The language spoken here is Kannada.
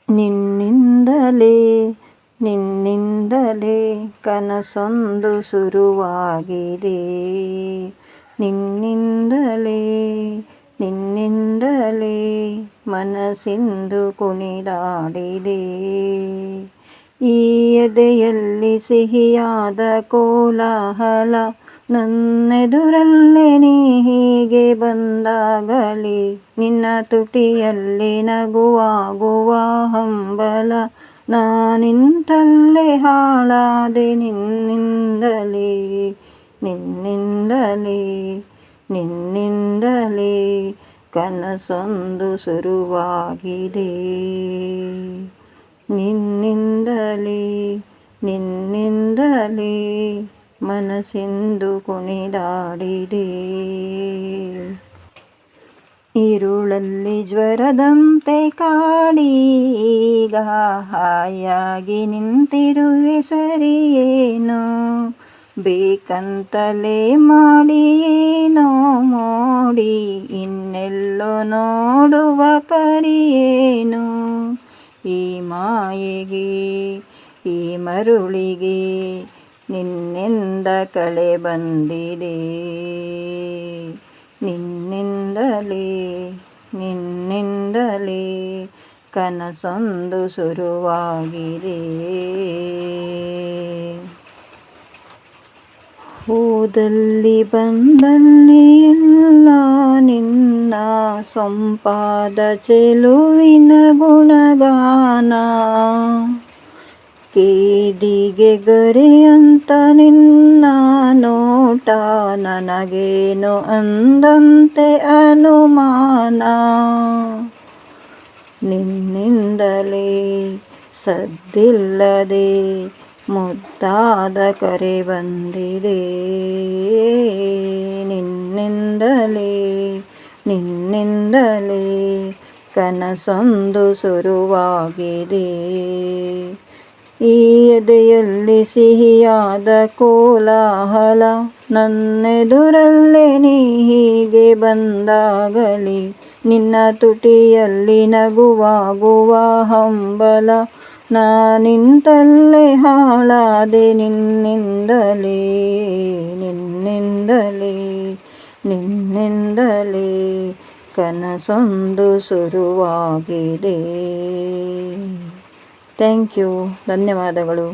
ನಿನ್ನಿಂದಲೇ ನಿನ್ನಿಂದಲೇ ಕನಸೊಂದು ಶುರುವಾಗಿದೆ. ನಿನ್ನಿಂದಲೇ ನಿನ್ನಿಂದಲೇ ಮನಸ್ಸಿಂದು ಕುಣಿದಾಡಿದೆ. ಈ ಎದೆಯಲ್ಲಿ ಸಿಹಿಯಾದ ಕೋಲಾಹಲ, ನನ್ನೆದುರಲ್ಲೇ ನೀ ಹೀಗೆ ಬಂದಾಗಲಿ, ನಿನ್ನ ತುಟಿಯಲ್ಲಿ ನಗುವಾಗುವ ಹಂಬಲ, ನಾನಿಂತಲ್ಲೇ ಹಾಳಾದೆ ನಿನ್ನಿಂದಲೇ ನಿನ್ನಿಂದಲೇ ನಿನ್ನಿಂದಲೇ ಕನಸೊಂದು ಶುರುವಾಗಿದೆ. ನಿನ್ನಿಂದಲೇ ನಿನ್ನಿಂದಲೇ ಮನಸ್ಸಿಂದು ಕುಣಿದಾಡಿದೆ. ഇരുಳಲ್ಲಿ ಜ್ವರದಂತೆ ಕಾಡಿ ಈಗ ಹಾಯಾಗಿ ನಿಂತಿರುವೆ ಸರಿಯೇನೋ, ಬೇಕಂತಲೇ ಮಾಡಿ ಏನೋ ಮೋಡಿ ಇನ್ನೆಲ್ಲೋ ನೋಡುವ ಪರಿಯೇನು. ಈ ಮಾಯೆಗೆ ಈ ಮರುಳಿಗೆ ನಿನ್ನಿಂದ ಕಳೆ ಬಂದಿದೆ. ನಿನ್ನಿಂದಲೇ ನಿನ್ನಿಂದಲೇ ಕನಸೊಂದು ಶುರುವಾಗಿದೆ. ಹೋದಲ್ಲಿ ಬಂದಲ್ಲಿ ಎಲ್ಲ ನಿನ್ನ ಸೊಂಪಾದ ಚೆಲುವಿನ ಗುಣಗಾನ, ಕೇದಿಗೆ ಗರೆಯಂತ ನಿನ್ನ ನೋಟ, ನನಗೇನು ಅಂದಂತೆ ಅನುಮಾನ. ನಿನ್ನಿಂದಲೇ ಸದ್ದಿಲ್ಲದೆ ಮುದ್ದಾದ ಕರೆ ಬಂದಿದೆ. ನಿನ್ನಿಂದಲೇ ನಿನ್ನಿಂದಲೇ ಕನಸೊಂದು ಶುರುವಾಗಿದೆ. ಈ ಎದೆಯಲ್ಲಿ ಸಿಹಿಯಾದ ಕೋಲಾಹಲ, ನನ್ನೆದುರಲ್ಲೇ ನೀ ಹೀಗೆ ಬಂದಾಗಲಿ, ನಿನ್ನ ತುಟಿಯಲ್ಲಿ ನಗುವಾಗುವ ಹಂಬಲ, ನಾನಿಂತಲ್ಲೇ ಹಾಳಾದೆ ನಿನ್ನಿಂದಲೇ ನಿನ್ನಿಂದಲೇ ನಿನ್ನಿಂದಲೇ ಕನಸೊಂದು ಶುರುವಾಗಿದೆ. Thank you. ಧನ್ಯವಾದಗಳು.